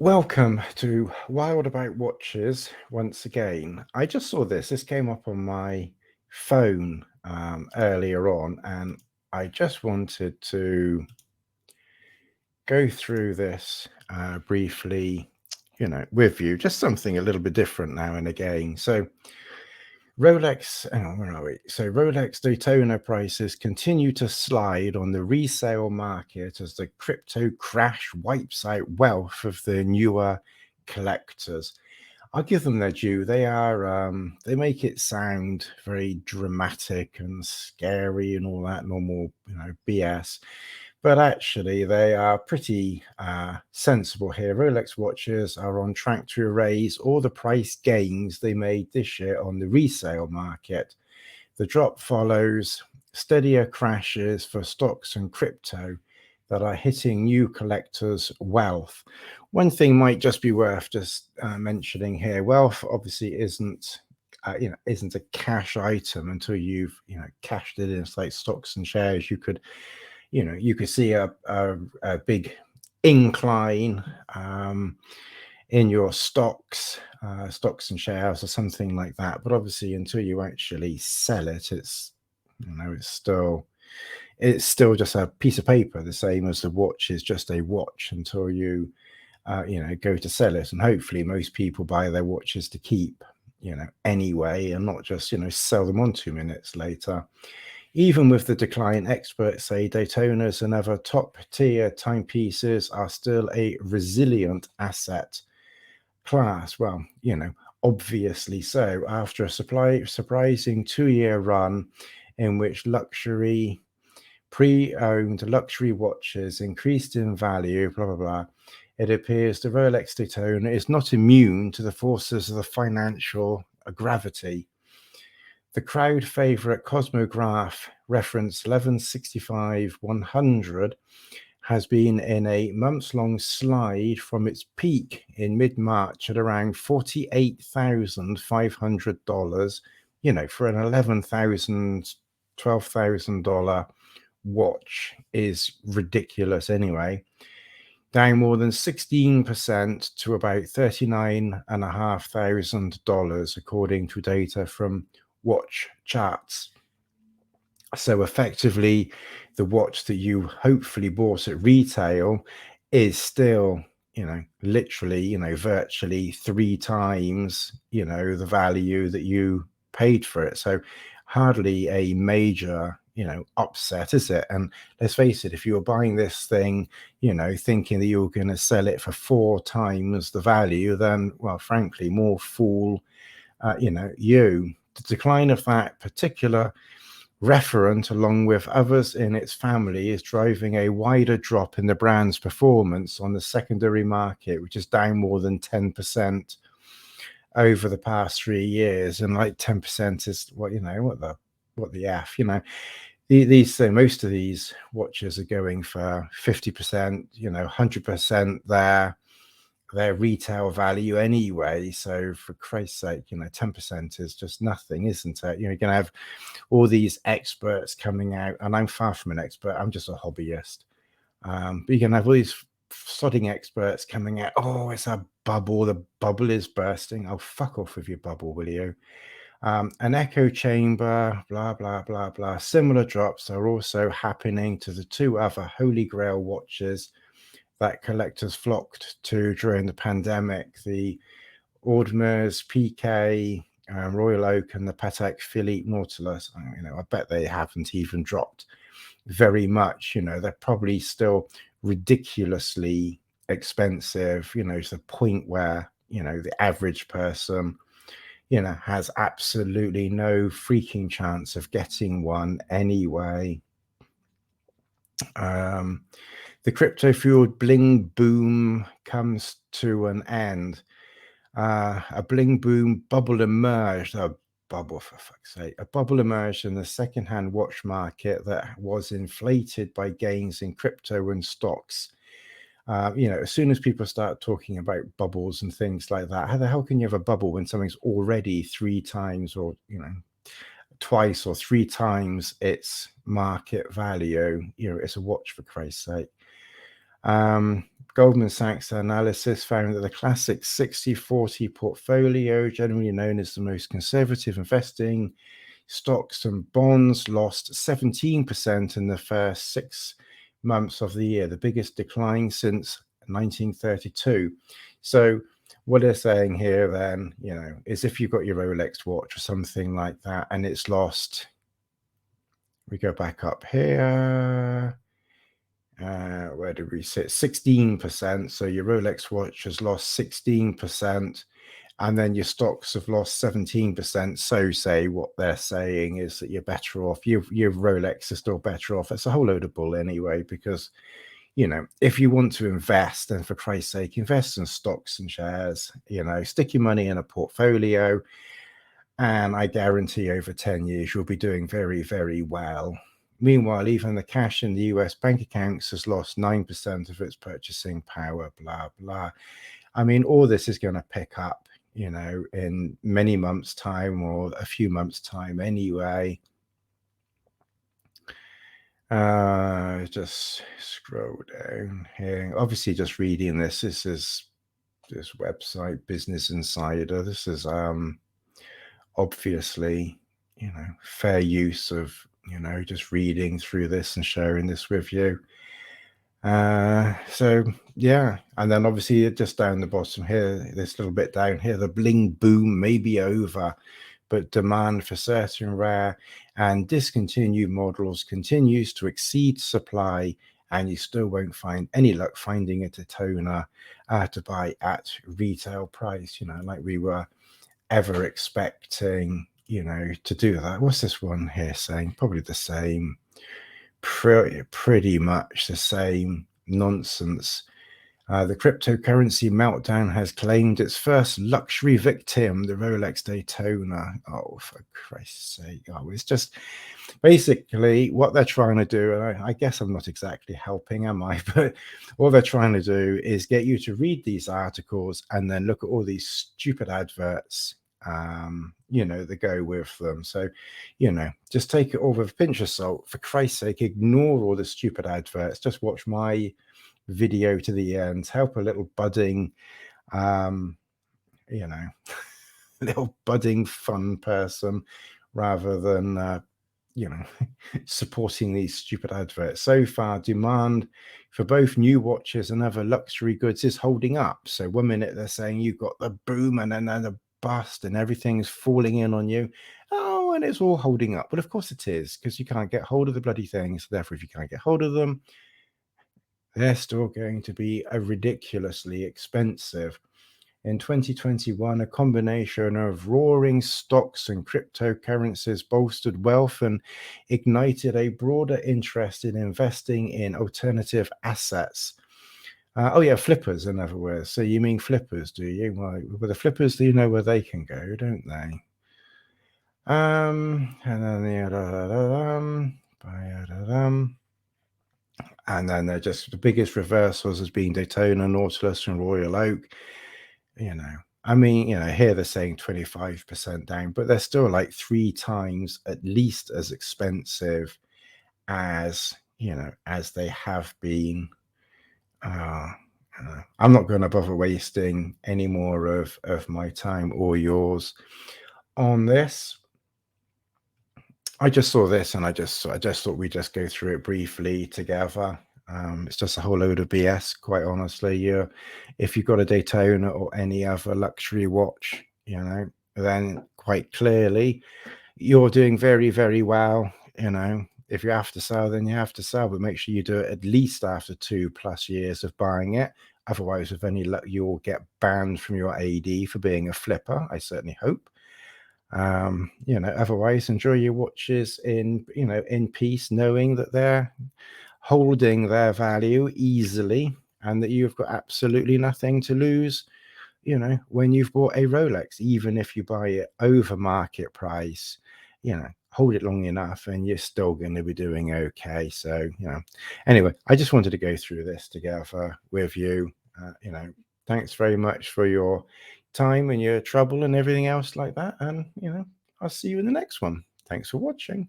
Welcome to Wild About Watches once again. I just saw this. This came up on my phone earlier on, and I just wanted to go through this briefly, with you. Just something a little bit different now and again. So Rolex, hang on, where are we? So Rolex Daytona prices continue to slide on the resale market as the crypto crash wipes out wealth of the newer collectors. I'll give them their due. They make it sound very dramatic and scary and all that normal, BS. But actually, they are pretty sensible here. Rolex watches are on track to erase all the price gains they made this year on the resale market. The drop follows steadier crashes for stocks and crypto that are hitting new collectors' wealth. One thing might just be worth mentioning here: wealth obviously isn't a cash item until you've cashed it in. It's like stocks and shares. You could see a big incline in your stocks and shares or something like that. But obviously, until you actually sell it, it's still just a piece of paper, the same as the watch is just a watch until you go to sell it. And hopefully most people buy their watches to keep, anyway, and not just, sell them on 2 minutes later. Even with the decline, experts say Daytonas and other top-tier timepieces are still a resilient asset class. Well, obviously so. After a surprising 2-year run in which pre-owned luxury watches increased in value, blah, blah, blah, it appears the Rolex Daytona is not immune to the forces of the financial gravity. The crowd favorite Cosmograph reference 1165-100 has been in a months-long slide from its peak in mid-March at around $48,500, for an $11,000, $12,000 watch is ridiculous anyway. Down more than 16% to about $39,500, according to data from Watch Charts. So effectively, the watch that you hopefully bought at retail is still, literally, virtually 3 times, the value that you paid for it. So hardly a major, upset, is it? And let's face it, if you were buying this thing, thinking that you were going to sell it for 4 times the value, then, well, frankly, more fool, you. The decline of that particular referent, along with others in its family, is driving a wider drop in the brand's performance on the secondary market, which is down more than 10% over the past 3 years. And like 10% is what the F, most of these watches are going for 50%, 100% their retail value anyway. So for Christ's sake, 10% is just nothing, isn't it? You're going to have all these experts coming out, and I'm far from an expert. I'm just a hobbyist. But you're going to have all these sodding experts coming out. Oh, it's a bubble. The bubble is bursting. Oh, fuck off with your bubble, will you? An echo chamber, blah, blah, blah, blah. Similar drops are also happening to the 2 other Holy Grail watches that collectors flocked to during the pandemic: the Audemars Piquet Royal Oak and the Patek Philippe Nautilus. I bet they haven't even dropped very much. They're probably still ridiculously expensive, to the point where, the average person, has absolutely no freaking chance of getting one anyway. The crypto-fueled bling boom comes to an end. A bling boom bubble emerged. A bubble, for fuck's sake. A bubble emerged in the second-hand watch market that was inflated by gains in crypto and stocks. As soon as people start talking about bubbles and things like that, how the hell can you have a bubble when something's already 3 times or, twice or 3 times its market value? It's a watch, for Christ's sake. Goldman Sachs analysis found that the classic 60/40 portfolio, generally known as the most conservative investing, stocks and bonds, lost 17% in the first 6 months of the year, the biggest decline since 1932. So what they're saying here then, is if you've got your Rolex watch or something like that and it's lost, we go back up here, where did we sit? 16%. So your Rolex watch has lost 16%, and then your stocks have lost 17%. So say what they're saying is that you're better off. Your Rolex is still better off. It's a whole load of bull anyway, because if you want to invest, then for Christ's sake, invest in stocks and shares. Stick your money in a portfolio, and I guarantee over 10 years you'll be doing very, very well. Meanwhile, even the cash in the US bank accounts has lost 9% of its purchasing power, blah, blah. I mean, all this is going to pick up, in many months' time or a few months' time anyway. Just scroll down here. Obviously, just reading this. This is this website, Business Insider. This is obviously, fair use of, just reading through this and sharing this with you. So yeah, and then obviously just down the bottom here, this little bit down here, the bling boom may be over, but demand for certain rare and discontinued models continues to exceed supply, and you still won't find any luck finding a Daytona to buy at retail price, like we were ever expecting, to do that. What's this one here saying? Probably the same, pretty much the same nonsense. The cryptocurrency meltdown has claimed its first luxury victim, the Rolex Daytona. Oh, for Christ's sake. Oh, it's just basically what they're trying to do. And I guess I'm not exactly helping, am I? But what they're trying to do is get you to read these articles and then look at all these stupid adverts, that go with them. So, just take it all with a pinch of salt. For Christ's sake, ignore all the stupid adverts. Just watch my video to the end. Help a little budding, little budding fun person, rather than supporting these stupid adverts. So far, demand for both new watches and other luxury goods is holding up. So 1 minute they're saying you've got the boom and then the bust and everything's falling in on you. Oh, and it's all holding up. But of course it is, because you can't get hold of the bloody things. Therefore, if you can't get hold of them, they're still going to be ridiculously expensive. In 2021, a combination of roaring stocks and cryptocurrencies bolstered wealth and ignited a broader interest in investing in alternative assets. Oh yeah, flippers, in other words. So you mean flippers, do you? Well, with the flippers, do you know where they can go, don't they? And then and then they're just the biggest reversals has been Daytona, Nautilus, and Royal Oak. I mean, here they're saying 25% down, but they're still like 3 times at least as expensive as, as they have been. I'm not going to bother wasting any more of my time or yours on this. I just saw this and I just thought we'd just go through it briefly together. It's just a whole load of BS, quite honestly. If you've got a Daytona or any other luxury watch, then quite clearly you're doing very, very well. If you have to sell, then you have to sell, but make sure you do it at least after 2+ years of buying it. Otherwise, with any luck, you'll get banned from your AD for being a flipper. I certainly hope. Otherwise, enjoy your watches in peace, knowing that they're holding their value easily and that you've got absolutely nothing to lose, when you've bought a Rolex. Even if you buy it over market price, hold it long enough and you're still going to be doing okay. So, anyway, I just wanted to go through this together with you. Thanks very much for your time and your trouble and everything else like that. And, I'll see you in the next one. Thanks for watching.